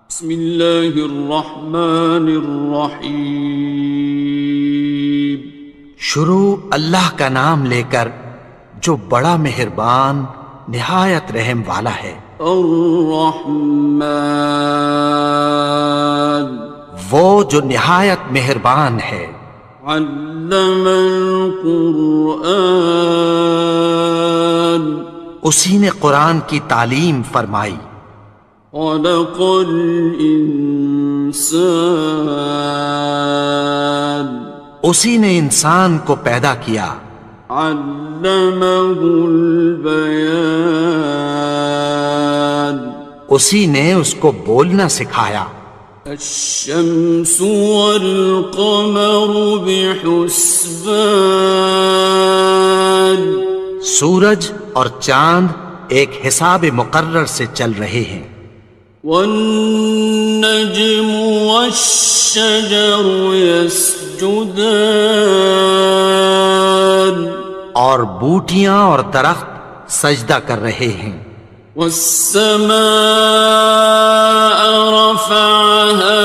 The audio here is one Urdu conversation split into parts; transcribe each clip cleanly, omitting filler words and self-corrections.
بسم اللہ الرحمن الرحیم۔ شروع اللہ کا نام لے کر جو بڑا مہربان نہایت رحم والا ہے۔ الرحمن، وہ جو نہایت مہربان ہے۔ علم القرآن، اسی نے قرآن کی تعلیم فرمائی۔ خلق الانسان، اسی نے انسان کو پیدا کیا۔ علمہ البیان، اسی نے اس کو بولنا سکھایا۔ الشمس والقمر بحسبان، سورج اور چاند ایک حساب مقرر سے چل رہے ہیں۔ والنجم والشجر يسجدان، اور بوٹیاں اور درخت سجدہ کر رہے ہیں۔ والسماء رفعها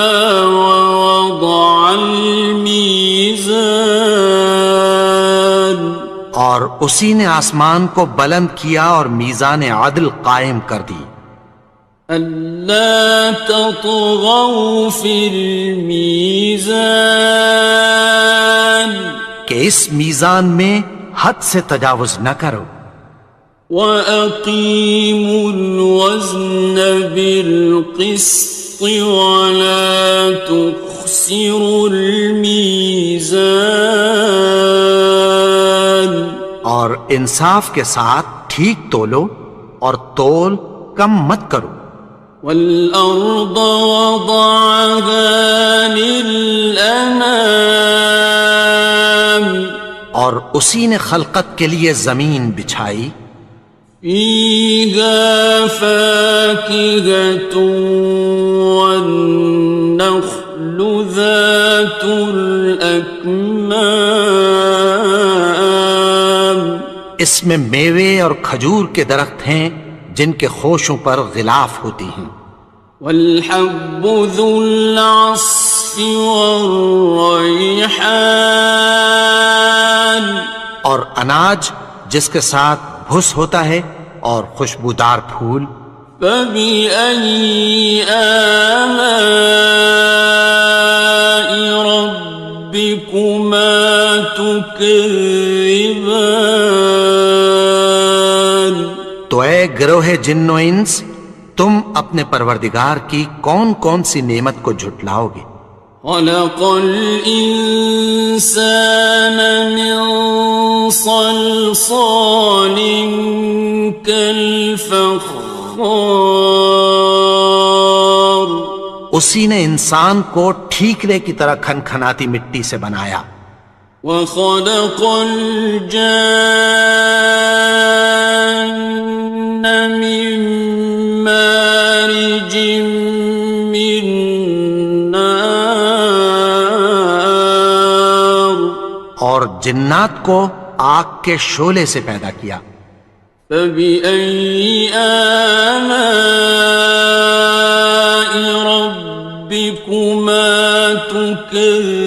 ووضع الميزان، اور اسی نے آسمان کو بلند کیا اور میزان عدل قائم کر دی۔ ألا تطغوا في الميزان، کہ اس میزان میں حد سے تجاوز نہ کرو۔ وَأَقِيمُوا الْوَزْنَ بِالْقِسْطِ وَلَا تُخْسِرُوا الْمِيزَانَ، اور انصاف کے ساتھ ٹھیک تولو اور تول کم مت کرو۔ وَالْأَرْضَ وَضَعَهَا لِلْأَنَامِ، اور اسی نے خلقت کے لیے زمین بچھائی۔ فِيهَا فَاكِهَةٌ وَالنَّخْلُ ذَاتُ الْأَكْمَامِ، اس میں میوے اور کھجور کے درخت ہیں جن کے خوشوں پر غلاف ہوتی ہیں۔ وَالْحَبُّ ذُو الْعَصْفِ وَالرَّيْحَانِ، اور اناج جس کے ساتھ بھس ہوتا ہے اور خوشبودار پھول۔ فَبِأَيِّ آلَاءِ رَبِّكُمَا تُكَذِّبَانِ، تو اے گروہ جن و انس، تم اپنے پروردگار کی کون کون سی نعمت کو جھٹلاؤ گے؟ خَلَقَ الْإِنسَانَ مِنْ صَلْصَالٍ كَالْفَخَّارِ، اسی نے انسان کو ٹھیکرے کی طرح کھنکھناتی مٹی سے بنایا۔ وَخَلَقَ الْجَانَّ مِن مَّارِجٍ مِّن نَّارٍ، اور جنات کو آگ کے شعلے سے پیدا کیا۔ فَبِأَيِّ آلَاءِ رَبِّكُمَا تُكَذِّبَانِ،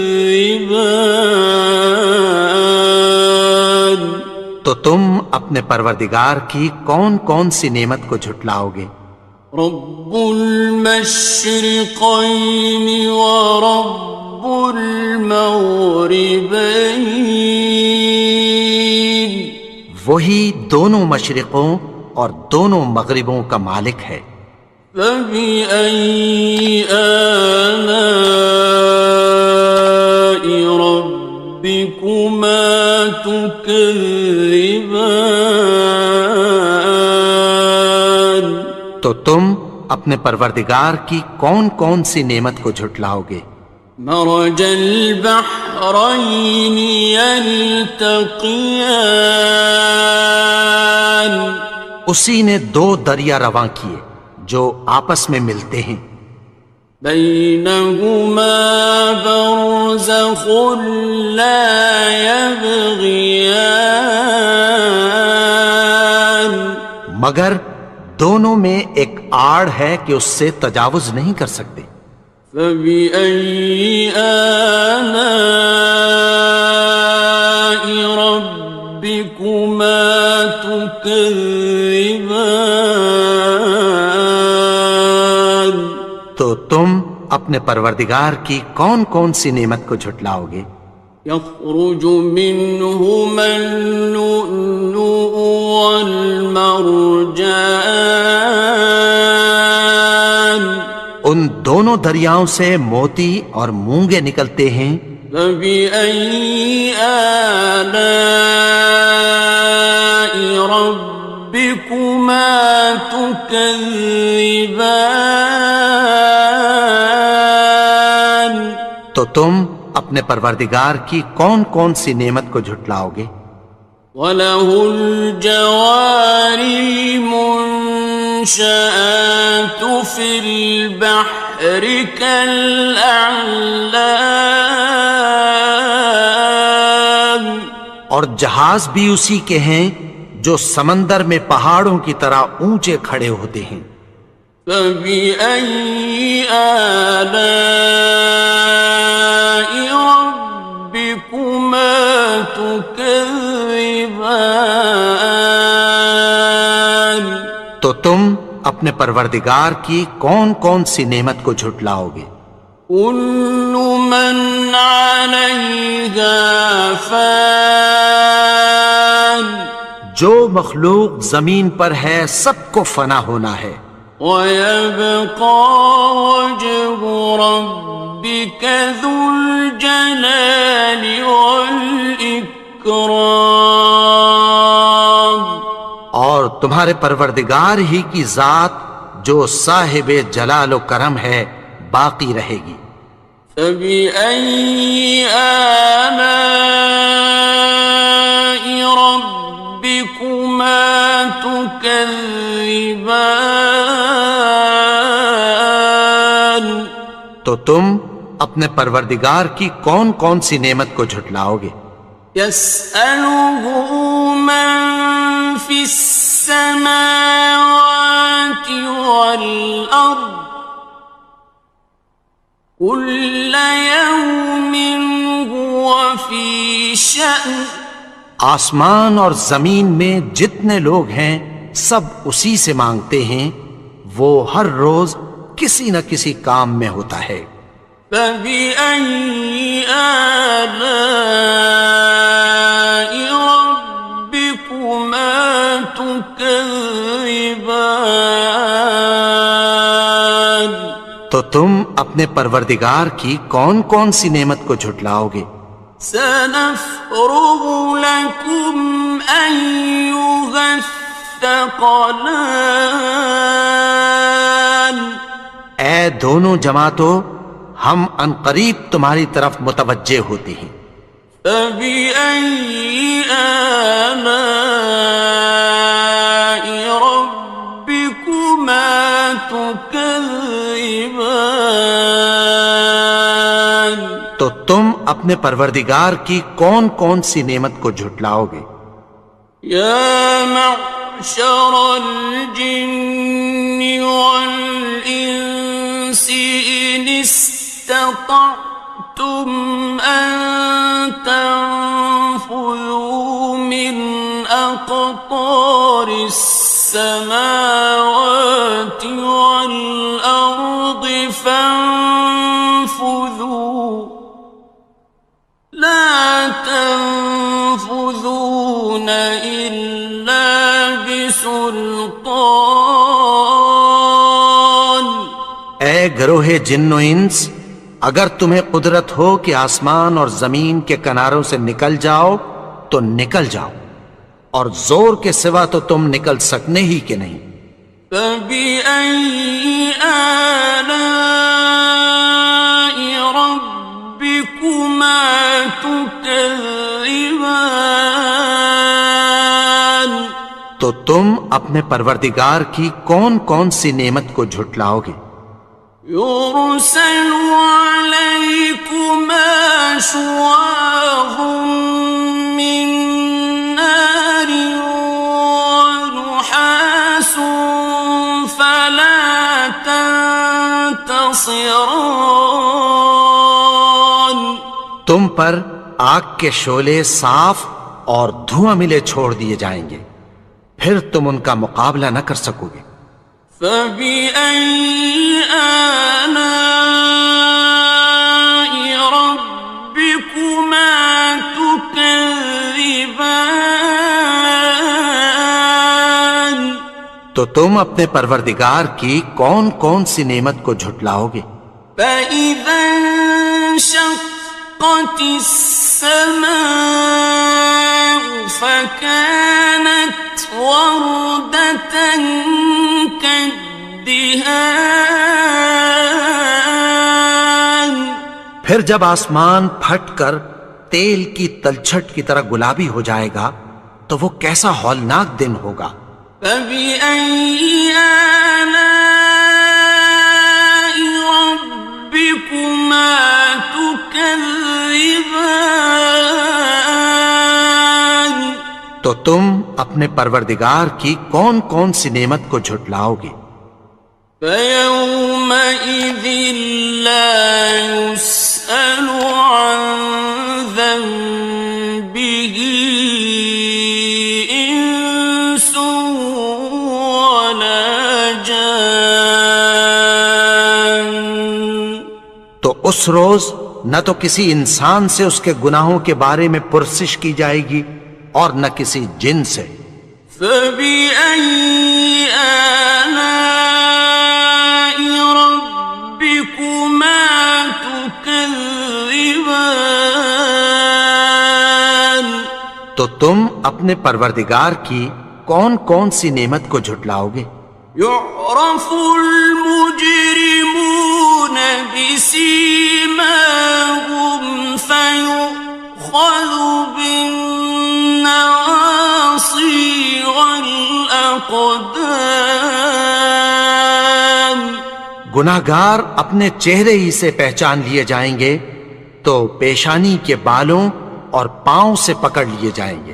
تو تم اپنے پروردگار کی کون کون سی نعمت کو جھٹلاؤ گے؟ رب المشرقین ورب المغربین، وہی دونوں مشرقوں اور دونوں مغربوں کا مالک ہے۔ فَبِأَيِّ آلَاءِ رَبِّكُمَا تُكَذِّبَانِ، تو تم اپنے پروردگار کی کون کون سی نعمت کو جھٹلاؤ گے؟ مرج البحرین یلتقیان، اسی نے دو دریا رواں کیے جو آپس میں ملتے ہیں۔ بینہما برزخ لا یبغیان، مگر دونوں میں ایک آڑ ہے کہ اس سے تجاوز نہیں کر سکتے۔ فبأي آلاء ربكما تكذبان؟ تو تم اپنے پروردگار کی کون کون سی نعمت کو جھٹلاؤ گے؟ يخرج منهما اللؤلؤ والمرجان، ان دونوں دریاؤں سے موتی اور مونگے نکلتے ہیں۔ فبأي آلاء ربكما تكذبان؟ تو تم اپنے پروردگار کی کون کون سی نعمت کو جھٹلاؤ گے؟ وَلَهُ الْجَوَارِ الْمُنشَآتُ فِي الْبَحْرِ كَالْأَعْلَامِ، اور جہاز بھی اسی کے ہیں جو سمندر میں پہاڑوں کی طرح اونچے کھڑے ہوتے ہیں۔ فَبِأَيِّ آلَاءِ رَبِّكُمَا تُكَذِّبَانِ؟ تو تم اپنے پروردگار کی کون کون سی نعمت کو جھٹلاؤ گے؟ كُلُّ مَنْ عَلَيْهَا فَانٍ، جو مخلوق زمین پر ہے سب کو فنا ہونا ہے۔ وَيَبْقَى وَجْهُ رَبِّكَ ذُو الْجَلَالِ وَالْإِكْرَامِ، اور تمہارے پروردگار ہی کی ذات جو صاحب جلال و کرم ہے باقی رہے گی۔ فَبِأَيِّ آلَاءِ رَبِّكُمَا تُكَذِّبَانِ؟ تو تم اپنے پروردگار کی کون کون سی نعمت کو جھٹلاؤ گے؟ يَسْأَلُهُ مَن فِي السَّمَاوَاتِ وَالْأَرْضِ كُلَّ يَوْمٍ هُوَ فِي شَأْنٍ، آسمان اور زمین میں جتنے لوگ ہیں سب اسی سے مانگتے ہیں، وہ ہر روز کسی نہ کسی کام میں ہوتا ہے۔ فَبِأَيِّ آلَاءِ رَبِّكُمَا تُكَذِّبَانِ؟ تو تم اپنے پروردگار کی کون کون سی نعمت کو جھٹلاؤ گے؟ سَنَفْرُغُ لَكُمْ أَيُّهَ الثَّقَلَانِ، اے دونوں جماعتوں ہم عنقریب تمہاری طرف متوجہ ہوتے ہیں۔ فَبِأَيِّ آلَاءِ رَبِّكُمَا تُكَذِّبَانِ؟ تو تم اپنے پروردگار کی کون کون سی نعمت کو جھٹلاؤ گے؟ يَا مَعْشَرَ الْجِنِّ وَالْإِنسِ إِنِ اسْتَطَعْتُمْ أَن تَنفُذُوا مِنْ أَقْطَارِ السَّمَاوَاتِ وَالْأَرْضِ فَانفُذُوا لَا تَنفُذُونَ إِلَّا بِسُلْطَانٍ۔ اے گروہ جن و انس، اگر تمہیں قدرت ہو کہ آسمان اور زمین کے کناروں سے نکل جاؤ تو نکل جاؤ، اور زور کے سوا تو تم نکل سکنے ہی کہ نہیں۔ فَبِأَيِّ آلَاءِ رَبِّكُمَا تُكَذِّبَانِ؟ تو تم اپنے پروردگار کی کون کون سی نعمت کو جھٹلاؤ گے؟ يُرْسَلُ عَلَيْكُمَا شُوَاظٌ مِّن نَّارٍ وَنُحَاسٌ ينتصران تم پر آگ کے شعلے صاف اور دھواں ملے چھوڑ دیے جائیں گے، پھر تم ان کا مقابلہ نہ کر سکو گے۔ فبأي آلاء ربكما تكذبان تو تم اپنے پروردگار کی کون کون سی نعمت کو جھٹلاؤ گے؟ فإذا انشقت السماء فكانت وردة كالدهان پھر جب آسمان پھٹ کر تیل کی تلچھٹ کی طرح گلابی ہو جائے گا تو وہ کیسا ہولناک دن ہوگا۔ فبأي آلاء ربكما تكذبان تو تم اپنے پروردگار کی کون کون سی نعمت کو جھٹلاؤ گے؟ فيومئذ لا يسأل عن ذنبه إنس ولا جان تو اس روز نہ تو کسی انسان سے اس کے گناہوں کے بارے میں پرسش کی جائے گی اور نہ کسی جن سے۔ فبأي آلاء ربكما تكذبان تو تم اپنے پروردگار کی کون کون سی نعمت کو جھٹلاؤ گے؟ يعرف المجرمون بسيماهم فيؤخذ بالنواصي والأقدام گناہگار اپنے چہرے ہی سے پہچان لیے جائیں گے تو پیشانی کے بالوں اور پاؤں سے پکڑ لیے جائیں گے۔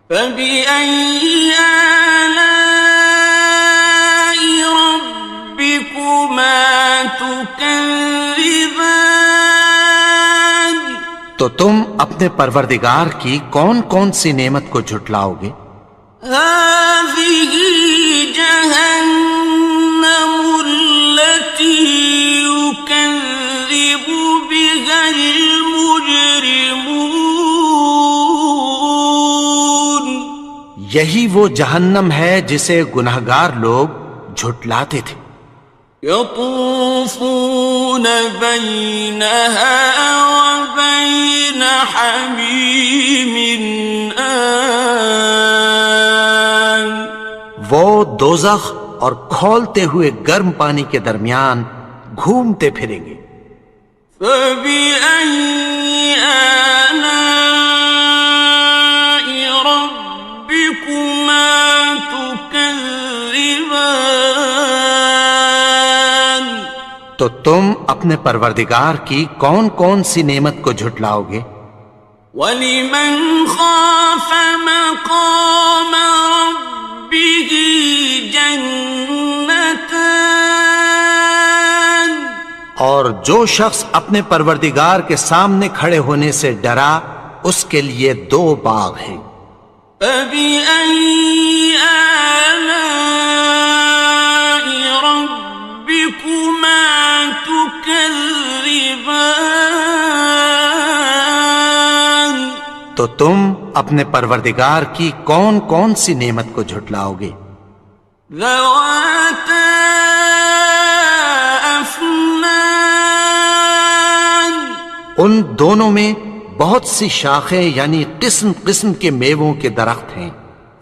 فبأي آلاء ربكما تكذبان تو تم اپنے پروردگار کی کون کون سی نعمت کو جھٹلاؤ گے؟ هذه جهنم التي يكذب بها المجرمون یہی وہ جہنم ہے جسے گناہگار لوگ جھٹلاتے تھے۔ يطوفون بينها وبين حميم آن وہ دوزخ اور کھولتے ہوئے گرم پانی کے درمیان گھومتے پھریں گے۔ فبأي آلاء ربكما تكذبان تو تم اپنے پروردگار کی کون کون سی نعمت کو جھٹلاؤ گے؟ وَلِمَنْ خَافَ مَقَامَ رَبِّهِ جَنَّتَانِ اور جو شخص اپنے پروردگار کے سامنے کھڑے ہونے سے ڈرا اس کے لیے دو باغ ہیں۔ فَبِأَيِّ آلَاءِ رَبِّكُمَا تُكَذِّبَانِ تو تم اپنے پروردگار کی کون کون سی نعمت کو جھٹلاؤ گے؟ ذَوَاتَا أَفْنَانٍ ان دونوں میں بہت سی شاخیں یعنی قسم قسم کے میووں کے درخت ہیں۔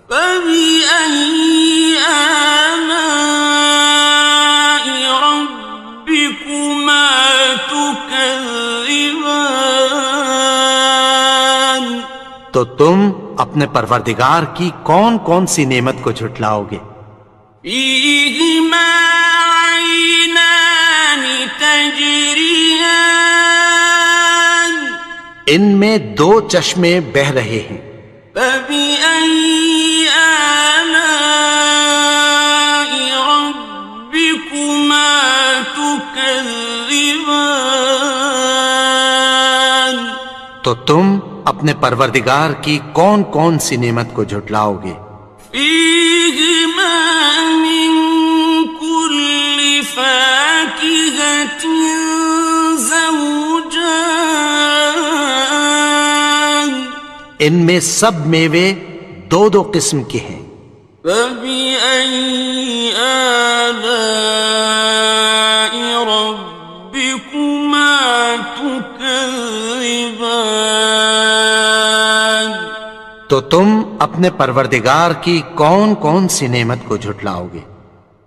فَبِأَيِّ آلَاءِ رَبِّكُمَا تُكَذِّبَانِ تو تم اپنے پروردگار کی کون کون سی نعمت کو جھٹلاؤ گے؟ فِيهِمَا عَيْنَانِ تَجْرِيَانِ ان میں دو چشمے بہہ رہے ہیں۔ فَبِأَيِّ آلَاءِ رَبِّكُمَا تُكَذِّبَانِ تكذبان تو تم اپنے پروردگار کی کون کون سی نعمت کو جھٹلاؤ گے؟ فيهما من كل فاكهة زوجان ان میں سب میوے دو دو قسم کے ہیں۔ فبأي آلاء ربكما تكذبان تو تم اپنے پروردگار کی کون کون سی نعمت کو جھٹلاؤ گے؟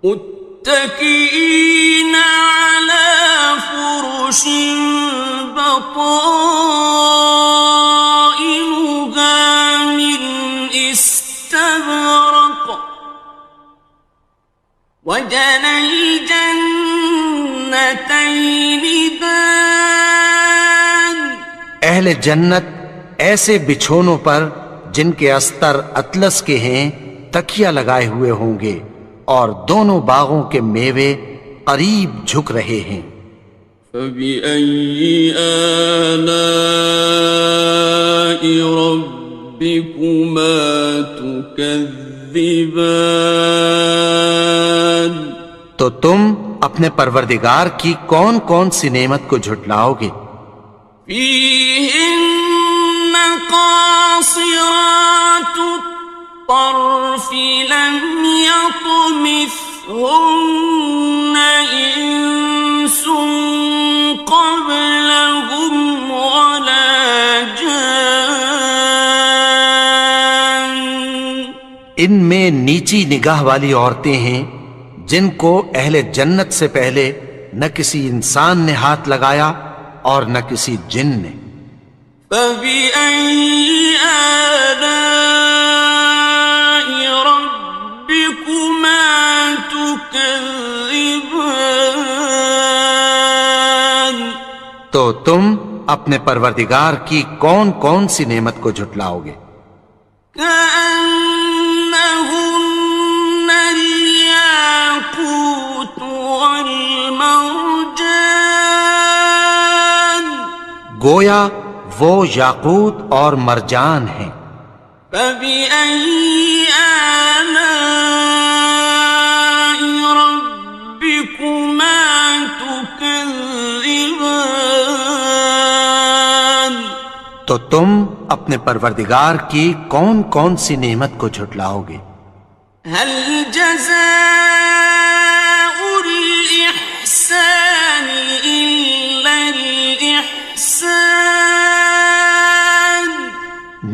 متكئين على فرش بطائنها من استبرق وجنى الجنتين دان اہل جنت ایسے بچھونوں پر جن کے استر اطلس کے ہیں تکیہ لگائے ہوئے ہوں گے، اور دونوں باغوں کے میوے قریب جھک رہے ہیں۔ فبأي آلاء ربكما تكذبان تو تم اپنے پروردگار کی کون کون سی نعمت کو جھٹلاؤ گے؟ فيهن قاصرات الطرف لم يطمثهن إنس قبلهم ولا جان ان میں نیچی نگاہ والی عورتیں ہیں جن کو اہل جنت سے پہلے نہ کسی انسان نے ہاتھ لگایا اور نہ کسی جن نے۔ فبأي آلاء ربكما تكذبان تو تم اپنے پروردگار کی کون کون سی نعمت کو جھٹلاؤ گے؟ كأنهن الياقوت والمرجان گویا وہ یاقوت اور مرجان ہیں۔ فبأي آلاء ربكما تكذبان تو تم اپنے پروردگار کی کون کون سی نعمت کو جھٹلاؤ گے؟ هل جزاء الإحسان إلا الإحسان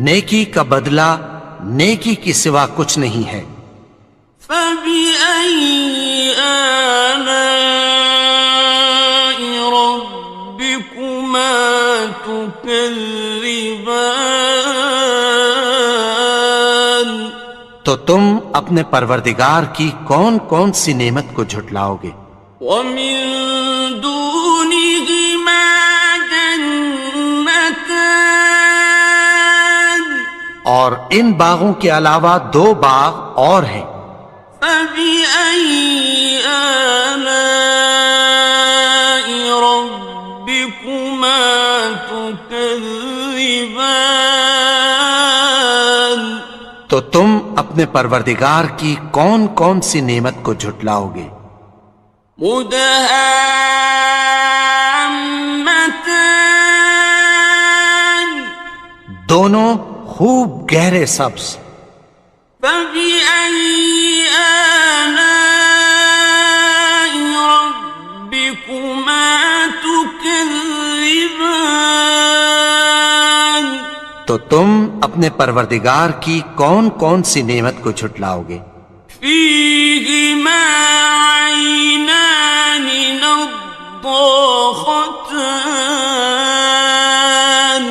نیکی کا بدلہ نیکی کی سوا کچھ نہیں ہے۔ فبأي آلاء ربكما تكذبان تو تم اپنے پروردگار کی کون کون سی نعمت کو جھٹلاؤ گے؟ ومن دونهما جنتان اور ان باغوں کے علاوہ دو باغ اور ہیں۔ فبأي آلاء ربكما تكذبان تو تم اپنے پروردگار کی کون کون سی نعمت کو جھٹلاؤ گے؟ مدهامتان دونوں خوب گہرے سبز۔ فبأي آلاء ربكما تكذبان تو تم اپنے پروردگار کی کون کون سی نعمت کو جھٹلاؤ گے؟ فيهما عينان نضاختان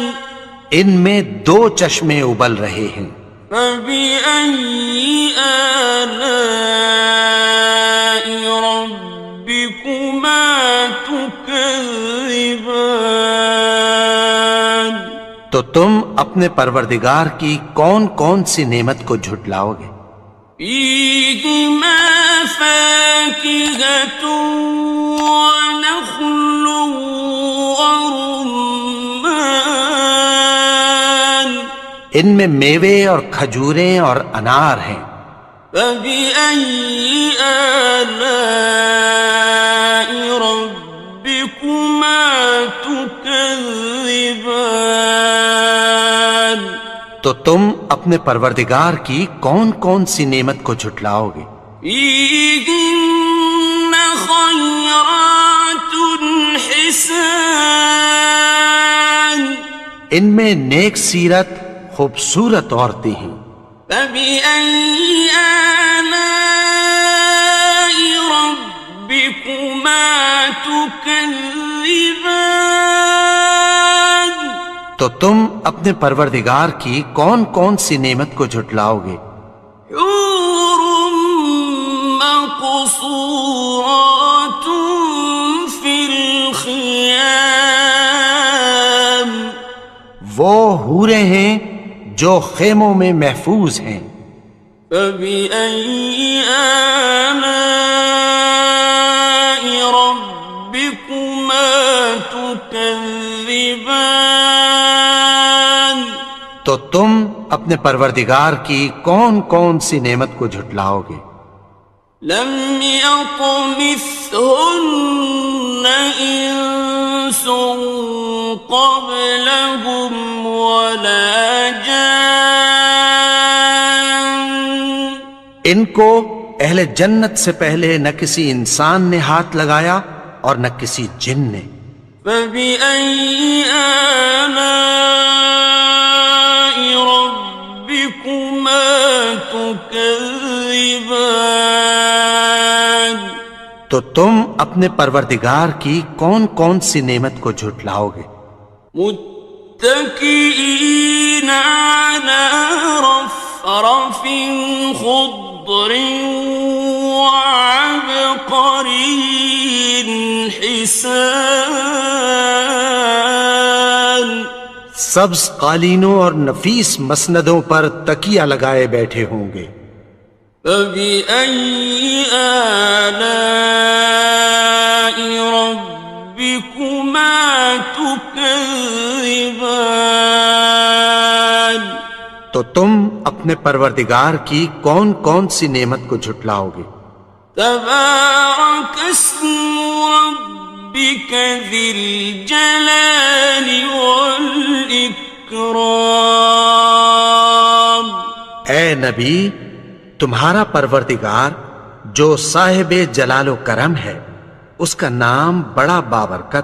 ان میں دو چشمے ابل رہے ہیں۔ فبأي آلاء ربكما تكذبان تو تم اپنے پروردگار کی کون کون سی نعمت کو جھٹلاؤ گے؟ فيهما فاكهة ونخل ورمان ان میں میوے اور کھجوریں اور انار ہیں. فبأي آلاء ربكما تكذبان تو تم اپنے پروردگار کی کون کون سی نعمت کو جھٹلاؤ گے؟ فيهن خيرات حسان ان میں نیک سیرت خوبصورت عورتیں ہیں. فبأي آلاء ربكما تكذبان تو تم اپنے پروردگار کی کون کون سی نعمت کو جھٹلاؤ گے؟ حور مقصورات في الخيام وہ حوریں ہیں جو خیموں میں محفوظ ہیں. فبأي آلاء ربكما تكذبان تو تم اپنے پروردگار کی کون کون سی نعمت کو جھٹلاؤ گے؟ لم يطمثهن إنس قبلهم ولا جان ان کو اہل جنت سے پہلے نہ کسی انسان نے ہاتھ لگایا اور نہ کسی جن نے. فبأي آلاء ربكما تكذبان تو تم اپنے پروردگار کی کون کون سی نعمت کو جھٹلاؤ گے؟ متكئين على رفرف خضر وعبقري حسان سبز قالینوں اور نفیس مسندوں پر تکیہ لگائے بیٹھے ہوں گے. فبأي آلاء ربكما تكذبان تو تم اپنے پروردگار کی کون کون سی نعمت کو جھٹلاؤ گے؟ تبارك اسم ربك ذي الجلال والإكرام اے نبی، تمہارا پروردگار جو صاحب جلال و کرم ہے، اس کا نام بڑا بابرکت ہے.